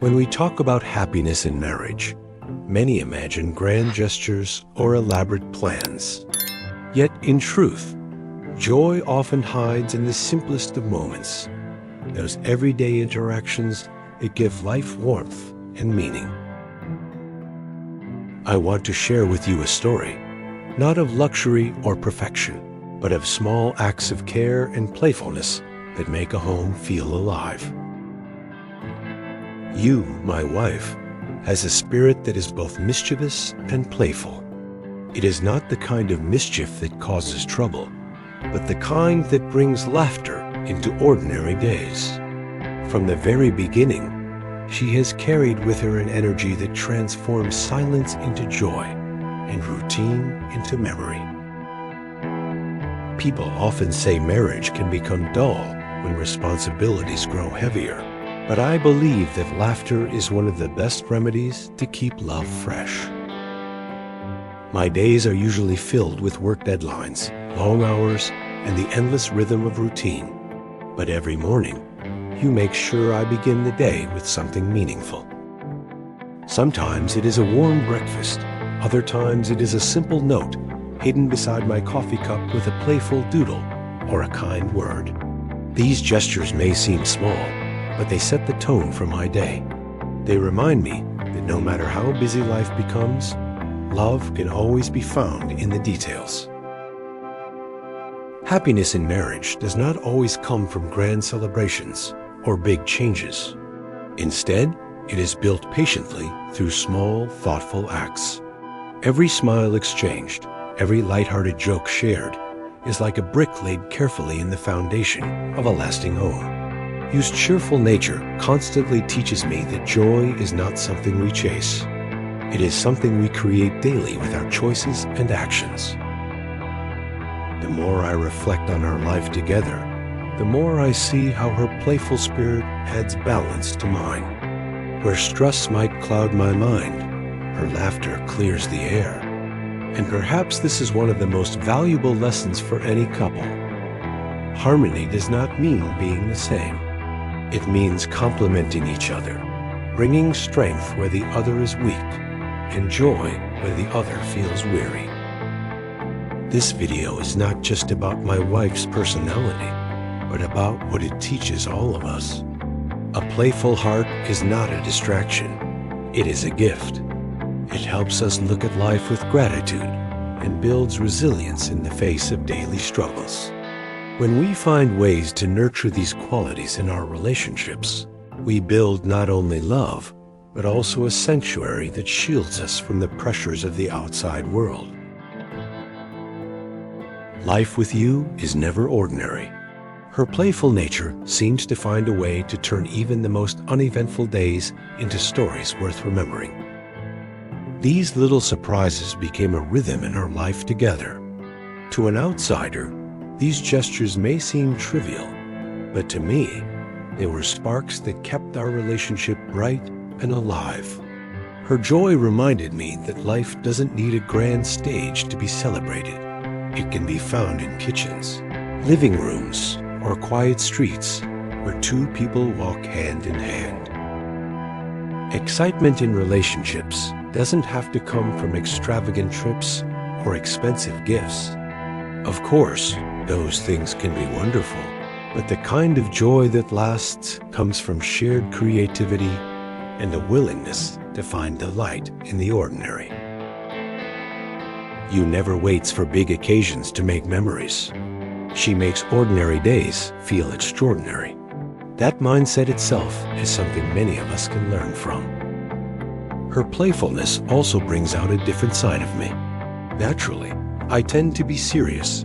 When we talk about happiness in marriage, many imagine grand gestures or elaborate plans. Yet, in truth, joy often hides in the simplest of moments. Those everyday interactions that give life warmth and meaning. I want to share with you a story, not of luxury or perfection, but of small acts of care and playfulness that make a home feel alive. You, my wife, has a spirit that is both mischievous and playful. It is not the kind of mischief that causes trouble, but the kind that brings laughter into ordinary days. From the very beginning, she has carried with her an energy that transforms silence into joy and routine into memory. People often say marriage can become dull when responsibilities grow heavier, but I believe that laughter is one of the best remedies to keep love fresh. My days are usually filled with work deadlines, long hours, and the endless rhythm of routine. But every morning, you make sure I begin the day with something meaningful. Sometimes it is a warm breakfast. Other times it is a simple note hidden beside my coffee cup with a playful doodle or a kind word. These gestures may seem small, but they set the tone for my day. They remind me that no matter how busy life becomes, love can always be found in the details. Happiness in marriage does not always come from grand celebrations or big changes. Instead, it is built patiently through small, thoughtful acts. Every smile exchanged, every lighthearted joke shared, is like a brick laid carefully in the foundation of a lasting home. Whose cheerful nature constantly teaches me that joy is not something we chase. It is something we create daily with our choices and actions. The more I reflect on our life together, the more I see how her playful spirit adds balance to mine. Where stress might cloud my mind, her laughter clears the air. And perhaps this is one of the most valuable lessons for any couple. Harmony does not mean being the same. It means complementing each other, bringing strength where the other is weak, and joy where the other feels weary. This video is not just about my wife's personality, but about what it teaches all of us. A playful heart is not a distraction. It is a gift. It helps us look at life with gratitude and builds resilience in the face of daily struggles. When we find ways to nurture these qualities in our relationships, we build not only love, but also a sanctuary that shields us from the pressures of the outside world. Life with you is never ordinary. Her playful nature seems to find a way to turn even the most uneventful days into stories worth remembering. These little surprises became a rhythm in our life together. To an outsider, these gestures may seem trivial, but to me, they were sparks that kept our relationship bright and alive. Her joy reminded me that life doesn't need a grand stage to be celebrated. It can be found in kitchens, living rooms, or quiet streets where two people walk hand in hand. Excitement in relationships doesn't have to come from extravagant trips or expensive gifts. Of course, those things can be wonderful, but the kind of joy that lasts comes from shared creativity and a willingness to find delight in the ordinary. You never waits for big occasions to make memories. She makes ordinary days feel extraordinary. That mindset itself is something many of us can learn from. Her playfulness also brings out a different side of me. Naturally, I tend to be serious,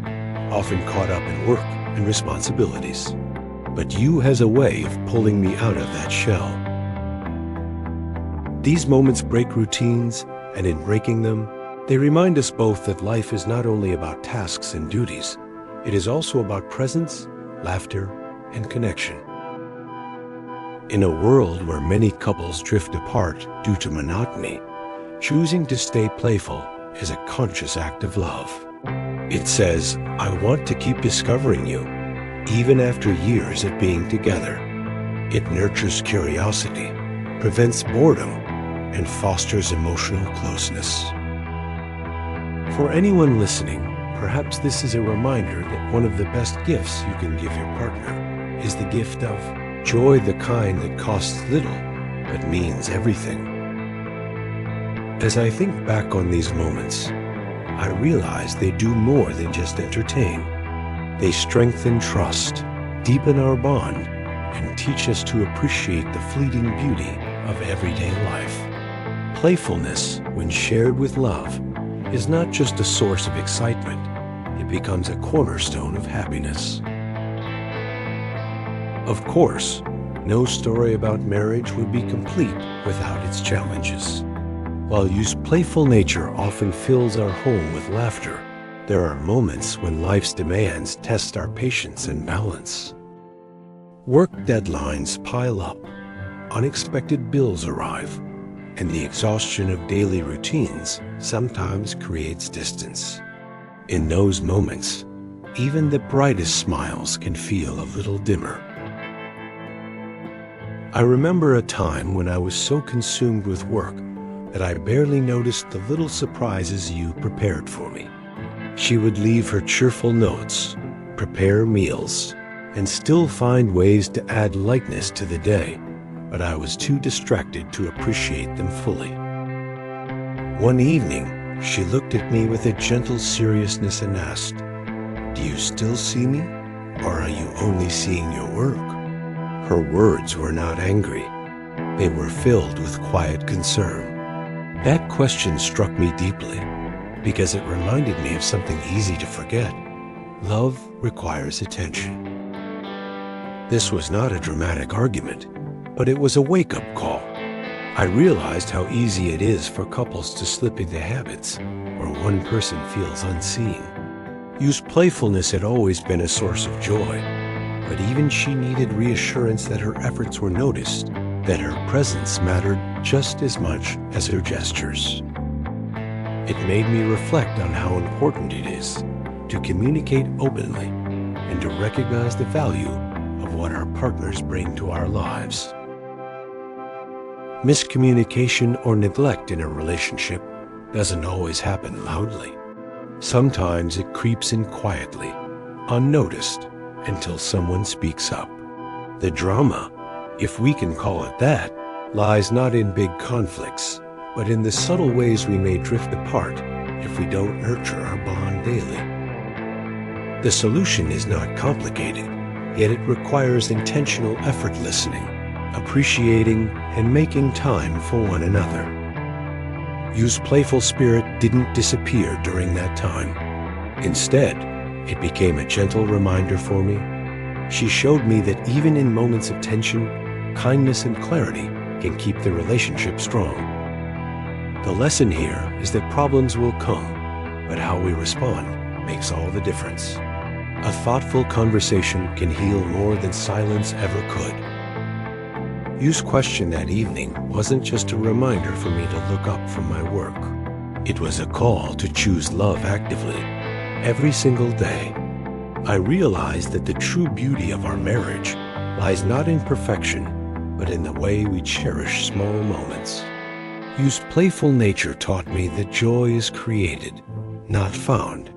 often caught up in work and responsibilities. But you has a way of pulling me out of that shell. These moments break routines, and in breaking them, they remind us both that life is not only about tasks and duties, it is also about presence, laughter, and connection. In a world where many couples drift apart due to monotony, choosing to stay playful is a conscious act of love. It says, I want to keep discovering you, even after years of being together. It nurtures curiosity, prevents boredom, and fosters emotional closeness. For anyone listening, perhaps this is a reminder that one of the best gifts you can give your partner is the gift of joy, the kind that costs little but means everything. As I think back on these moments, I realize they do more than just entertain. They strengthen trust, deepen our bond, and teach us to appreciate the fleeting beauty of everyday life. Playfulness, when shared with love, is not just a source of excitement, it becomes a cornerstone of happiness. Of course, no story about marriage would be complete without its challenges. While Yu's playful nature often fills our home with laughter, there are moments when life's demands test our patience and balance. Work deadlines pile up, unexpected bills arrive, and the exhaustion of daily routines sometimes creates distance. In those moments, even the brightest smiles can feel a little dimmer. I remember a time when I was so consumed with work that I barely noticed the little surprises Yu prepared for me. She would leave her cheerful notes, prepare meals, and still find ways to add lightness to the day, but I was too distracted to appreciate them fully. One evening, she looked at me with a gentle seriousness and asked, "Do you still see me, or are you only seeing your work?" Her words were not angry. They were filled with quiet concern. That question struck me deeply because it reminded me of something easy to forget. Love requires attention. This was not a dramatic argument, but it was a wake-up call. I realized how easy it is for couples to slip into habits where one person feels unseen. Yu's playfulness had always been a source of joy, but even she needed reassurance that her efforts were noticed, that her presence mattered just as much as her gestures. It made me reflect on how important it is to communicate openly and to recognize the value of what our partners bring to our lives. Miscommunication or neglect in a relationship doesn't always happen loudly. Sometimes it creeps in quietly, unnoticed, until someone speaks up. The drama, if we can call it that, lies not in big conflicts, but in the subtle ways we may drift apart if we don't nurture our bond daily. The solution is not complicated, yet it requires intentional effort, listening, appreciating, and making time for one another. Yu's playful spirit didn't disappear during that time. Instead, it became a gentle reminder for me. She showed me that even in moments of tension, kindness and clarity can keep the relationship strong. The lesson here is that problems will come, but how we respond makes all the difference. A thoughtful conversation can heal more than silence ever could. Yu's question that evening wasn't just a reminder for me to look up from my work. It was a call to choose love actively, every single day. I realized that the true beauty of our marriage lies not in perfection, but in the way we cherish small moments. Yu's playful nature taught me that joy is created, not found.